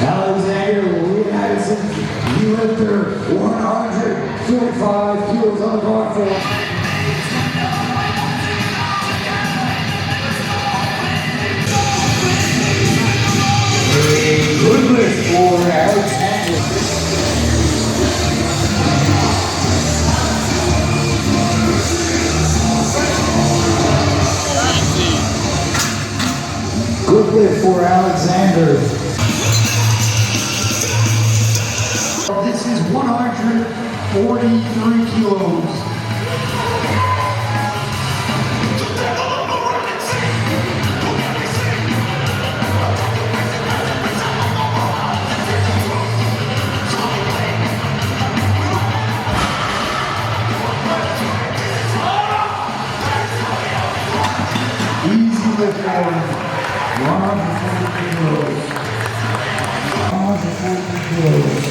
Alexander Leonidis, you lifter, 145 kilos on the bar for. Good lift for Alexander. Good lift for Alexander. This is 143 kilos. Easy lift for 140 kilos. 140 kilos.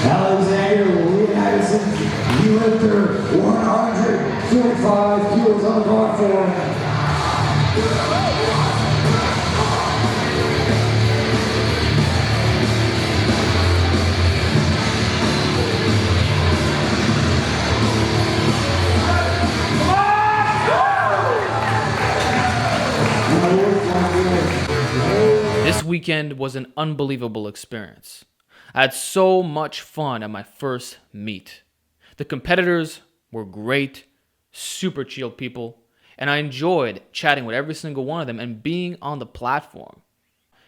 Alexander Leonidis, you lifter, 145 kilos on the bar for. This weekend was an unbelievable experience. I had so much fun at my first meet. The competitors were great, super chill people, and I enjoyed chatting with every single one of them and being on the platform.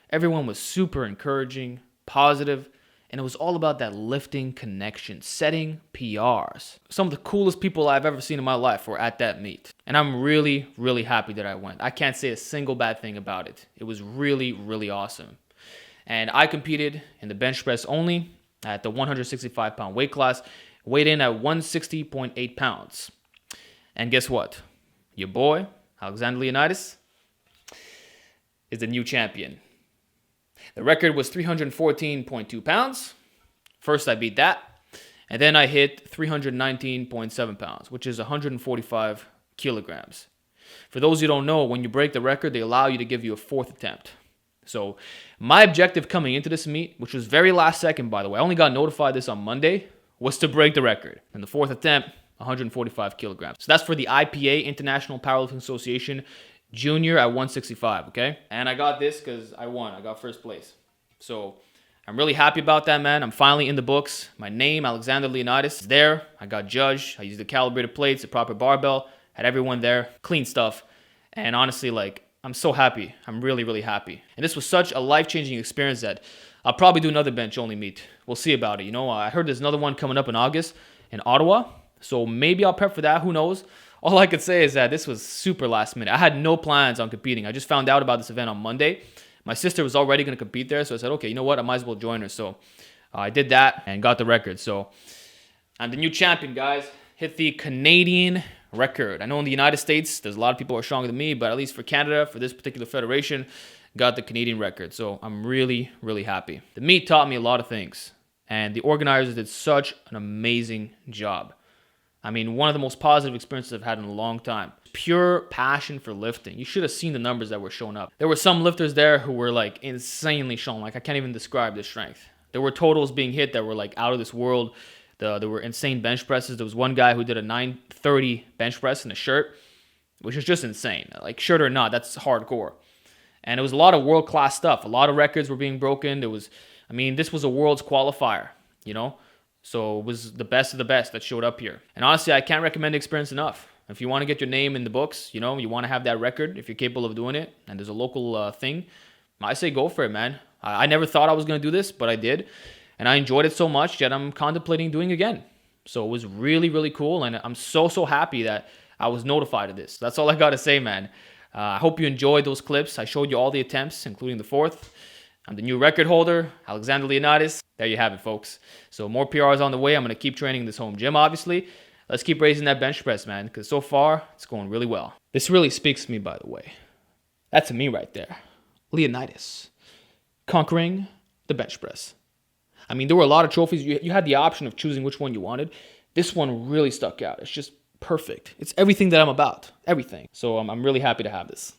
Everyone was super encouraging, positive, and it was all about that lifting connection, setting PRs. Some of the coolest people I've ever seen in my life were at that meet. And I'm really, really happy that I went. I can't say a single bad thing about it. It was really, really awesome. And I competed in the bench press only at the 165-pound weight class, weighed in at 160.8 pounds. And guess what? Your boy, Alexander Leonidis, is the new champion. The record was 314.2 pounds. First, I beat that. And then I hit 319.7 pounds, which is 145 kilograms. For those who don't know, when you break the record, they allow you to give you a fourth attempt. So my objective coming into this meet, which was very last second, by the way, I only got notified this on Monday, was to break the record. And the fourth attempt, 145 kilograms. So that's for the IPA, International Powerlifting Association, junior at 165, okay? And I got this because I won. I got first place. So I'm really happy about that, man. I'm finally in the books. My name, Alexander Leonidis, is there. I got judged. I used the calibrated plates, the proper barbell, had everyone there, clean stuff. And honestly, like, I'm so happy. I'm really, really happy. And this was such a life-changing experience that I'll probably do another bench-only meet. We'll see about it. You know, I heard there's another one coming up in August in Ottawa. So maybe I'll prep for that. Who knows? All I could say is that this was super last minute. I had no plans on competing. I just found out about this event on Monday. My sister was already going to compete there. So I said, okay, you know what? I might as well join her. So I did that and got the record. So I'm the new champion, guys. Hit the Canadian record. I know in the United States, there's a lot of people who are stronger than me, but at least for Canada, for this particular federation, got the Canadian record. So I'm really, really happy. The meet taught me a lot of things, and the organizers did such an amazing job. I mean, one of the most positive experiences I've had in a long time. Pure passion for lifting. You should have seen the numbers that were shown up. There were some lifters there who were like insanely shown. Like I can't even describe the strength. There were totals being hit that were like out of this world. There were insane bench presses. There was one guy who did a 930 bench press in a shirt, which is just insane. Like shirt or not, that's hardcore. And it was a lot of world-class stuff. A lot of records were being broken. This was a world's qualifier, you know? So it was the best of the best that showed up here. And honestly, I can't recommend the experience enough. If you want to get your name in the books, you know, you want to have that record, if you're capable of doing it, and there's a local thing, I say go for it, man. I never thought I was going to do this, but I did. And I enjoyed it so much that I'm contemplating doing it again. So it was really, really cool. And I'm so, so happy that I was notified of this. That's all I got to say, man. I hope you enjoyed those clips. I showed you all the attempts, including the fourth. I'm the new record holder, Alexander Leonidis. There you have it, folks. So more PRs on the way. I'm going to keep training in this home gym, obviously. Let's keep raising that bench press, man, because so far, it's going really well. This really speaks to me, by the way. That's me right there. Leonidis. Conquering the bench press. I mean, there were a lot of trophies. You had the option of choosing which one you wanted. This one really stuck out. It's just perfect. It's everything that I'm about. Everything. So I'm really happy to have this.